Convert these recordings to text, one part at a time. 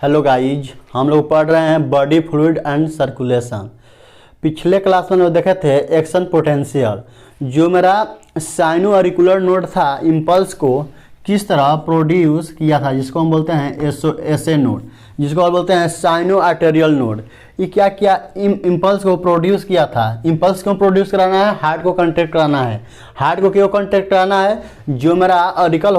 Hello guys, हम लोग पढ़ रहे हैं बॉडी फ्लूइड एंड सर्कुलेशन। पिछले क्लास में हम देखे थे एक्शन पोटेंशियल। जो मेरा साइनो ऑरिकुलर नोड था, इम्पल्स को किस तरह प्रोड्यूस किया था, जिसको हम बोलते हैं एसए नोड, जिसको हम बोलते हैं साइनो आर्टेरियल नोड। ये क्या किया, इम्पल्स को प्रोड्यूस किया था। इम्पल्स क्यों प्रोड्यूस कराना है? हार्ट को कंट्रैक्ट कराना है। हार्ट को क्यों कंट्रैक्ट कराना है? जो मेरा ऑरिकल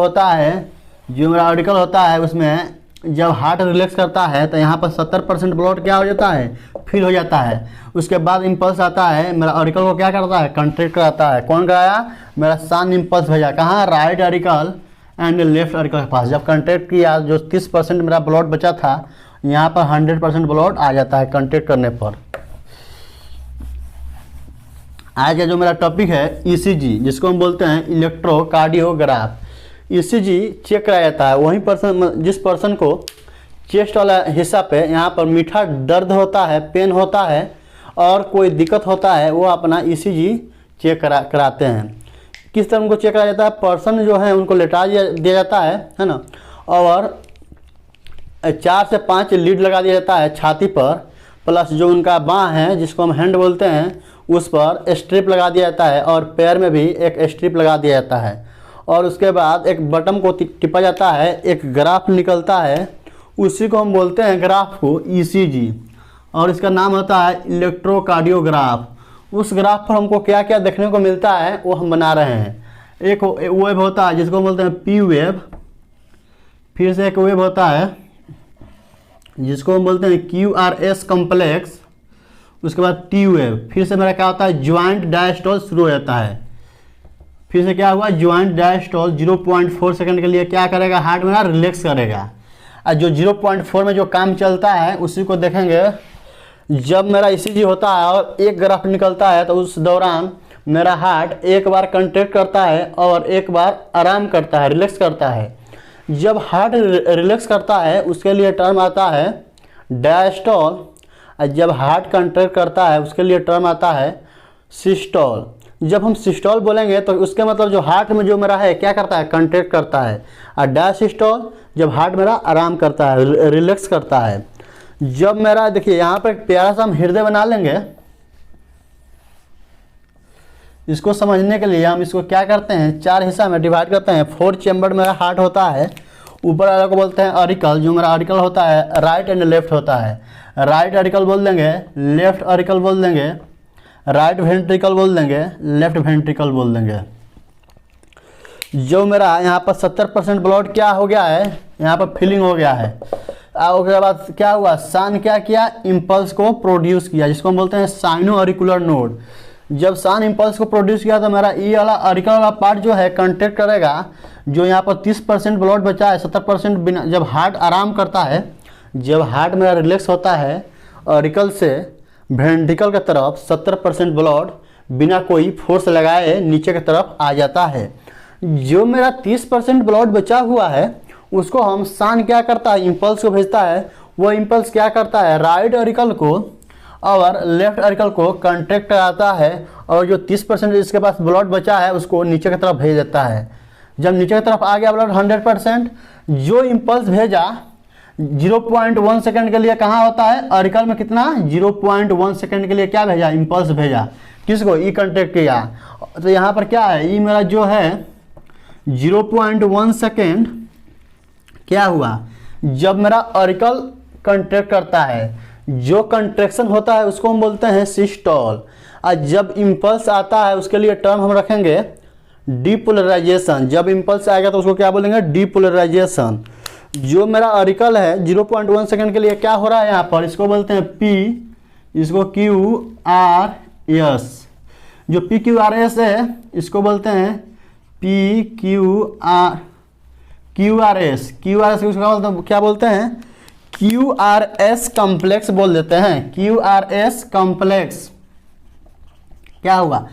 होता है उसमें जब हार्ट रिलैक्स करता है तो यहाँ पर 70% ब्लड क्या हो जाता है, फिल हो जाता है। उसके बाद इम्पल्स आता है, मेरा ऑरिकल को क्या करता है, कंट्रैक्ट कराता है। कौन कराया? मेरा सन इम्पल्स भेजा। कहाँ? Right auricle and left auricle के पास। जब कंट्रैक्ट किया, जो 30% मेरा ब्लड बचा था, यहाँ पर 100% ब्लड आ जाता है कंट्रैक्ट करने पर। आज का जो मेरा टॉपिक है ईसीजी, जिसको हम बोलते हैं इलेक्ट्रोकार्डियोग्राफ। ईसीजी चेक कराया जाता है वहीं पर्सन, जिस पर्सन को चेस्ट वाला हिस्सा पे यहाँ पर मीठा दर्द होता है, पेन होता है और कोई दिक्कत होता है, वो अपना ईसीजी चेक कराते हैं। किस तरह उनको चेक कराया जाता है? पर्सन जो है उनको लेटा दिया जाता है ना, और 4 से 5 लीड लगा दिया जाता है छाती पर, प्लस जो उनका बाँह है जिसको हम हैंड बोलते हैं उस पर स्ट्रिप लगा दिया जाता है, और पैर में भी एक स्ट्रिप लगा दिया जाता है। और उसके बाद एक बटन को टिपा जाता है, एक ग्राफ निकलता है, उसी को हम बोलते हैं ग्राफ को ईसीजी, और इसका नाम होता है इलेक्ट्रोकार्डियोग्राफ। उस ग्राफ पर हमको क्या क्या देखने को मिलता है वो हम बना रहे हैं। एक वेव होता है जिसको बोलते हैं पी वेव, फिर से एक वेव होता है जिसको हम बोलते हैं QRS कॉम्प्लेक्स, उसके बाद टी वेव, फिर से मेरा क्या होता है, ज्वाइंट डायस्टोल शुरू हो जाता है। फिर से क्या हुआ, ज्वाइंट डायस्टोल 0.4 सेकंड के लिए क्या करेगा, हार्ट मेरा रिलैक्स करेगा। और जो 0.4 में जो काम चलता है उसी को देखेंगे। जब मेरा ईसीजी होता है और एक ग्राफ निकलता है तो उस दौरान मेरा हार्ट एक बार कंट्रैक्ट करता है और एक बार आराम करता है, रिलैक्स करता है। जब हार्ट रिलैक्स करता है उसके लिए टर्म आता है डायस्टोल, और जब हार्ट कंट्रैक्ट करता है उसके लिए टर्म आता है सिस्टोल। जब हम सिस्टोल बोलेंगे तो उसके मतलब जो हार्ट में जो मेरा है क्या करता है, कंट्रैक्ट करता है। और डायसिस्टोल जब हार्ट मेरा आराम करता है, रिलैक्स करता है। जब मेरा देखिए यहाँ पर एक प्यारा सा हम हृदय बना लेंगे। इसको समझने के लिए हम इसको क्या करते हैं, 4 हिस्सा में डिवाइड करते हैं। 4 चैम्बर मेरा हार्ट होता है। ऊपर वाला को बोलते हैं ऑरिकल, जो मेरा ऑरिकल होता है राइट एंड लेफ्ट होता है। राइट ऑरिकल बोल देंगे, लेफ्ट ऑरिकल बोल देंगे, राइट वेंट्रिकल बोल देंगे, लेफ्ट वेंट्रिकल बोल देंगे। जो मेरा यहाँ पर 70% ब्लड क्या हो गया है, यहाँ पर फिलिंग हो गया है। उसके बाद क्या हुआ, सन क्या किया, इम्पल्स को प्रोड्यूस किया, जिसको हम बोलते हैं साइनो ऑरिकुलर नोड। जब सन इम्पल्स को प्रोड्यूस किया तो मेरा ई वाला ऑरिकल वाला पार्ट जो है कंट्रैक्ट करेगा। जो यहाँ पर 30% ब्लड बचा है, 70% बिना, जब हार्ट आराम करता है, जब हार्ट मेरा रिलैक्स होता है, ऑरिकल से वेंट्रिकल की तरफ 70% ब्लड बिना कोई फोर्स लगाए नीचे की तरफ आ जाता है। जो मेरा 30% ब्लड बचा हुआ है उसको हम सन क्या करता है, इम्पल्स को भेजता है। वो इम्पल्स क्या करता है, राइट ऑरिकल को और लेफ्ट ऑरिकल को कंट्रैक्ट कराता है, और जो 30% इसके पास ब्लड बचा है उसको नीचे की तरफ भेज देता है। जब नीचे की तरफ आ गया ब्लड 100%, जो इम्पल्स भेजा 0.1 सेकंड के लिए कहाँ होता है, ऑरिकल में कितना, 0.1 सेकंड के लिए क्या भेजा, इम्पल्स भेजा। किसको? ई कंट्रैक्ट किया। तो यहाँ पर क्या है, ई मेरा जो है 0.1 सेकेंड क्या हुआ, जब मेरा ऑरिकल कंट्रैक्ट करता है, जो कंट्रैक्शन होता है उसको हम बोलते हैं सिस्टोल। और जब इम्पल्स आता है उसके लिए टर्म हम रखेंगे डीपोलराइजेशन। जब इम्पल्स आएगा तो उसको क्या बोलेंगे, डीपोलराइजेशन। जो मेरा ऑरिकल है 0.1 सेकंड के लिए क्या हो रहा है यहाँ पर, इसको बोलते हैं पी, इसको QRS। जो PQRS है इसको बोलते हैं QRS को क्या बोलते हैं, QRS कॉम्प्लेक्स बोल देते हैं। QRS कॉम्प्लेक्स क्या हुआ,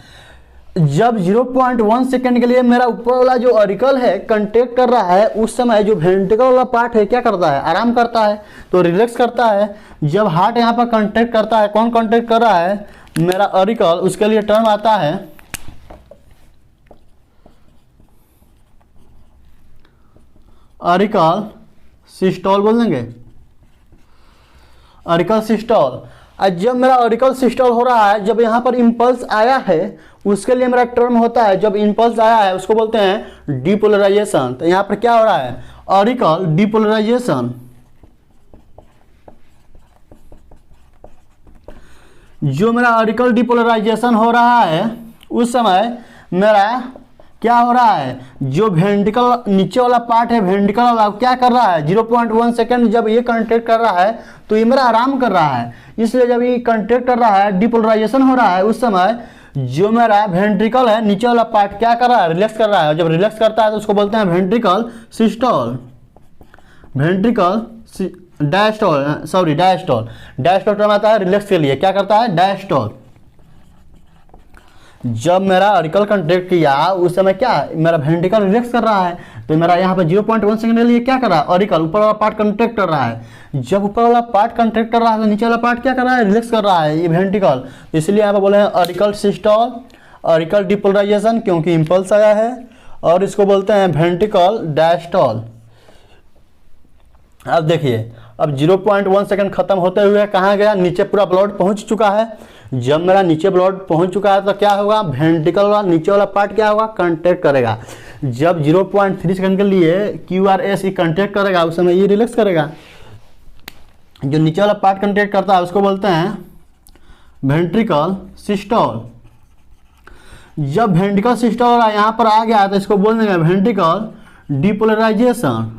जब 0.1 सेकंड के लिए मेरा ऊपर वाला जो ऑरिकल है कंट्रैक्ट कर रहा है, उस समय जो वेंट्रिकल वाला पार्ट है क्या करता है, आराम करता है, तो रिलैक्स करता है। जब हार्ट यहाँ पर कंट्रैक्ट करता है, कौन कंट्रैक्ट कर रहा है, मेरा ऑरिकल, उसके लिए टर्म आता है ऑरिकल सिस्टोल बोल देंगे। Auricle systole. जब मेरा ऑरिकल सिस्टोल हो रहा है, जब यहाँ पर इम्पल्स आया है उसके लिए मेरा टर्म होता है, जब इम्पल्स आया है उसको बोलते हैं डिपोलराइजेशन। तो यहाँ पर क्या हो रहा है, ऑरिकल डिपोलराइजेशन। जो मेरा ऑरिकल डिपोलराइजेशन हो रहा है उस समय मेरा क्या हो रहा है, जो वेंट्रिकल नीचे वाला पार्ट है वेंट्रिकल वाला क्या कर रहा है, 0.1 सेकेंड जब ये कंट्रैक्ट कर रहा है तो ये मेरा आराम कर रहा है। इसलिए जब ये कंट्रैक्ट कर रहा है, डिपोलराइजेशन हो रहा है, उस समय जो मेरा वेंट्रिकल है नीचे वाला पार्ट क्या कर रहा है, रिलैक्स कर रहा है। जब रिलैक्स करता है तो उसको बोलते हैं ventricle systole. Ventricle diastole, sorry diastole. Diastole term आता है रिलैक्स के लिए, क्या करता है, डायस्टोल। जब मेरा ऑरिकल कंट्रैक्ट किया उस समय क्या, मेरा वेंट्रिकल रिलैक्स कर रहा है, तो मेरा यहाँ पर 0.1 सेकंड के लिए क्या कर रहा है, ऑरिकल ऊपर वाला पार्ट कंट्रैक्ट कर रहा है। जब ऊपर वाला पार्ट कंट्रैक्ट कर रहा है तो नीचे वाला पार्ट क्या कर रहा है, रिलैक्स कर रहा है, ये वेंट्रिकल। इसलिए यहाँ पर बोले हैं ऑरिकल सिस्टोल, ऑरिकल डिपोलराइजेशन क्योंकि इम्पल्स आया है, और इसको बोलते हैं वेंट्रिकल डायस्टोल। अब देखिए, अब 0.1 सेकंड खत्म होते हुए कहाँ गया, नीचे पूरा ब्लड पहुंच चुका है। जब मेरा नीचे ब्लड पहुंच चुका है तो क्या होगा, वेंट्रिकल वाला नीचे वाला पार्ट क्या होगा, कंट्रैक्ट करेगा। जब 0.3 सेकंड के लिए QRS कंट्रैक्ट करेगा उस समय ये रिलैक्स करेगा। जो नीचे वाला पार्ट कंट्रैक्ट करता है उसको बोलते हैं वेंट्रिकल सिस्टोल। जब वेंट्रिकल सिस्टोल यहाँ पर आ गया तो इसको बोल देंगे वेंट्रिकल डिपोलराइजेशन।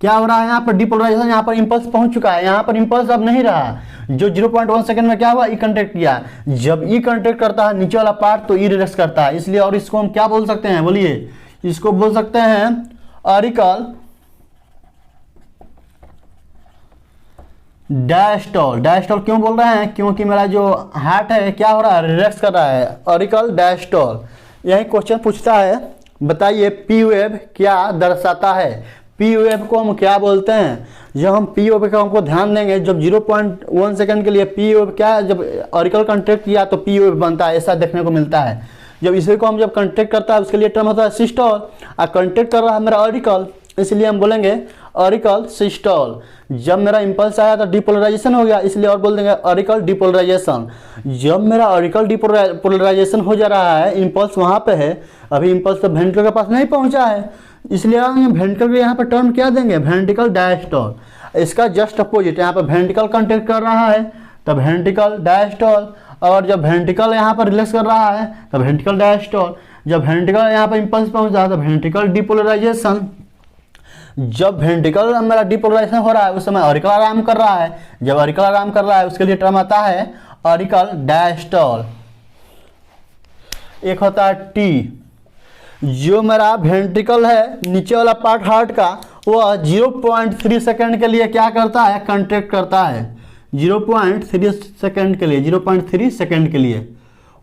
क्या हो रहा है यहाँ पर, डिपोलराइजेशन। यहाँ पर इंपल्स पहुंच चुका है, यहाँ पर इंपल्स अब नहीं रहा। जो 0.1 सेकंड में क्या हुआ, ई कंट्रैक्ट किया। जब ई कंट्रैक्ट करता है नीचे वाला पार्ट तो ई रिलैक्स करता है, इसलिए। और इसको हम क्या बोल सकते हैं, बोलिए, इसको बोल सकते हैं ऑरिकल डायस्टोल। डायस्टोल क्यों बोल रहे हैं, क्योंकि मेरा जो हार्ट है क्या हो रहा है, रिलैक्स कर रहा है, ऑरिकल डायस्टोल। यही क्वेश्चन पूछता है, बताइए पी वेव क्या दर्शाता है। पी वेव को हम क्या बोलते हैं। जब हम पी वेव का हमको ध्यान देंगे, जब 0.1 सेकंड के लिए पी वेव क्या है, जब ऑरिकल कंट्रैक्ट किया तो पी वेव बनता है, ऐसा देखने को मिलता है। जब इसी को हम जब कंट्रैक्ट करता है उसके लिए टर्म होता है सिस्टोल, और कंट्रैक्ट कर रहा है मेरा ऑरिकल, इसलिए हम बोलेंगे ऑरिकल सिस्टोल। जब मेरा इंपल्स आया तो डिपोलराइजेशन हो गया, इसलिए और बोल देंगे ऑरिकल डिपोलराइजेशन। जब मेरा ऑरिकल डिपोलराइजेशन हो जा रहा है, इंपल्स वहाँ पे है, अभी इंपल्स तो वेंट्रिकल के पास नहीं पहुँचा है, इसलिए हम वेंट्रिकल के यहाँ पर टर्म क्या देंगे, वेंट्रिकल डायस्टोल। इसका जस्ट अपोजिट, यहाँ पर वेंट्रिकल कंट्रैक्ट कर रहा है तब वेंट्रिकल डायस्टोल, और जब वेंट्रिकल यहाँ पर रिलैक्स कर रहा है तब वेंट्रिकल डायस्टोल। जब वेंट्रिकल यहाँ पर इंपल्स पहुँच रहा है तो वेंट्रिकल डिपोलराइजेशन। जब वेंट्रिकल मेरा डिपोलराइजेशन हो रहा है उस समय ऑरिकल आराम कर रहा है, जब ऑरिकल आराम कर रहा है उसके लिए टर्म आता है ऑरिकल डायस्टोल। एक होता है टी। जो मेरा वेंट्रिकल है नीचे वाला पार्ट हार्ट का, वह 0.3 सेकंड के लिए क्या करता है, कंट्रैक्ट करता है 0.3 सेकंड के लिए, 0.3 सेकंड के लिए।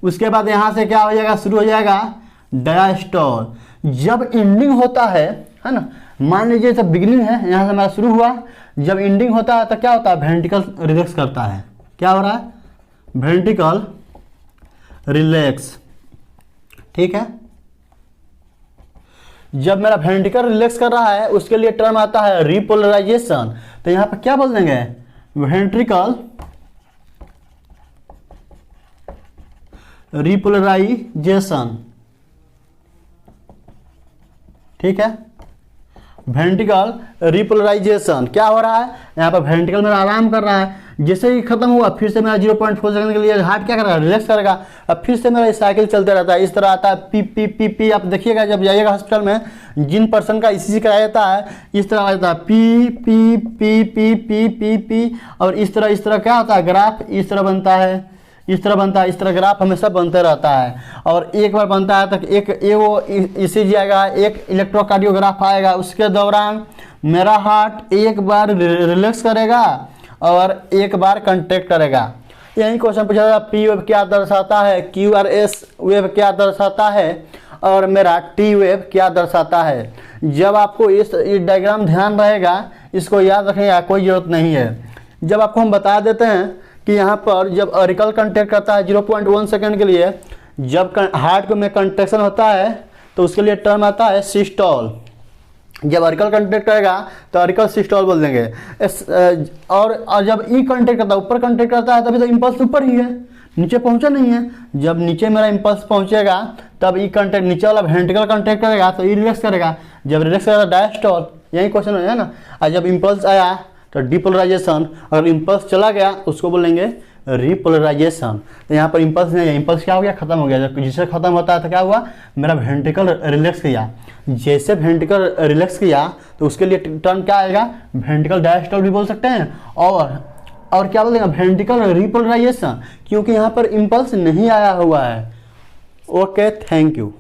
उसके बाद यहाँ से क्या हो जाएगा, शुरू हो जाएगा डायस्टोल। जब एंडिंग होता है ना, मान लीजिए जब बिगिनिंग है, यहाँ से हमारा शुरू हुआ, जब एंडिंग होता है तो क्या होता है, वेंट्रिकल रिलैक्स करता है। क्या हो रहा है, वेंट्रिकल रिलैक्स। ठीक है। जब मेरा वेंट्रिकल रिलैक्स कर रहा है उसके लिए टर्म आता है रिपोलराइजेशन। तो यहाँ पर क्या बोल देंगे, वेंट्रिकल रिपोलराइजेशन। ठीक है, वेंट्रिकल रिपोलराइजेशन। क्या हो रहा है, यहाँ पर वेंट्रिकल मेरा आराम कर रहा है, जैसे ही खत्म हुआ फिर से मेरा 0.4 सेकंड के लिए हार्ट क्या करेगा, रिलैक्स करेगा। अब फिर से मेरा साइकिल चलते रहता है, इस तरह आता है पी पी पी पी। आप देखिएगा जब जाइएगा हॉस्पिटल में, जिन पर्सन का ईसीजी कराया जाता है इस तरह आता है P P P P P P P, और इस तरह क्या होता है, ग्राफ इस तरह बनता है, इस तरह बनता है, इस तरह ग्राफ हमेशा बनते रहता है। और एक बार बनता है तो एक वो ईसीजी आएगा, एक इलेक्ट्रोकार्डियोग्राफ आएगा, उसके दौरान मेरा हार्ट एक बार रिलैक्स करेगा और एक बार कंट्रैक्ट करेगा। यही क्वेश्चन पूछा था, पी वेव क्या दर्शाता है, QRS वेव क्या दर्शाता है, और मेरा टी वेव क्या दर्शाता है। जब आपको इस डायग्राम ध्यान रहेगा, इसको याद रखने की कोई ज़रूरत नहीं है। जब आपको हम बता देते हैं कि यहाँ पर जब ऑरिकल कंट्रैक्ट करता है 0.1 सेकंड के लिए, जब हार्ट में कंट्रैक्शन होता है तो उसके लिए टर्म आता है सिस्टोल। जब अर्कल कांटेक्ट करेगा तो अर्कल सिस्टोल बोल देंगे। और जब ई कांटेक्ट करता है, ऊपर कांटेक्ट करता है, तभी तो इम्पल्स ऊपर ही है, नीचे पहुंचा नहीं है। जब नीचे मेरा इम्पल्स पहुंचेगा तब ई कांटेक्ट, नीचे वाला वेंट्रिकल कांटेक्ट करेगा तो ई रिलैक्स करेगा, जब रिलैक्स करेगा डायस्टोल। यही क्वेश्चन है ना। और जब इम्पल्स आया तो डिपोलराइजेशन, अगर इम्पल्स चला गया तो उसको बोलेंगे रिपोलराइजेशन। तो यहाँ पर इम्पल्स नहीं है, इम्पल्स क्या हो गया, खत्म हो गया। जब जिससे खत्म होता है तो क्या हुआ, मेरा वेंट्रिकल रिलैक्स किया। जैसे वेंट्रिकल रिलैक्स किया तो उसके लिए टर्म क्या आएगा, वेंट्रिकल डायस्टोल भी बोल सकते हैं, और क्या बोलेंगे, वेंट्रिकल रिपोलराइजेशन, क्योंकि यहाँ पर इम्पल्स नहीं आया हुआ है। Okay, thank you.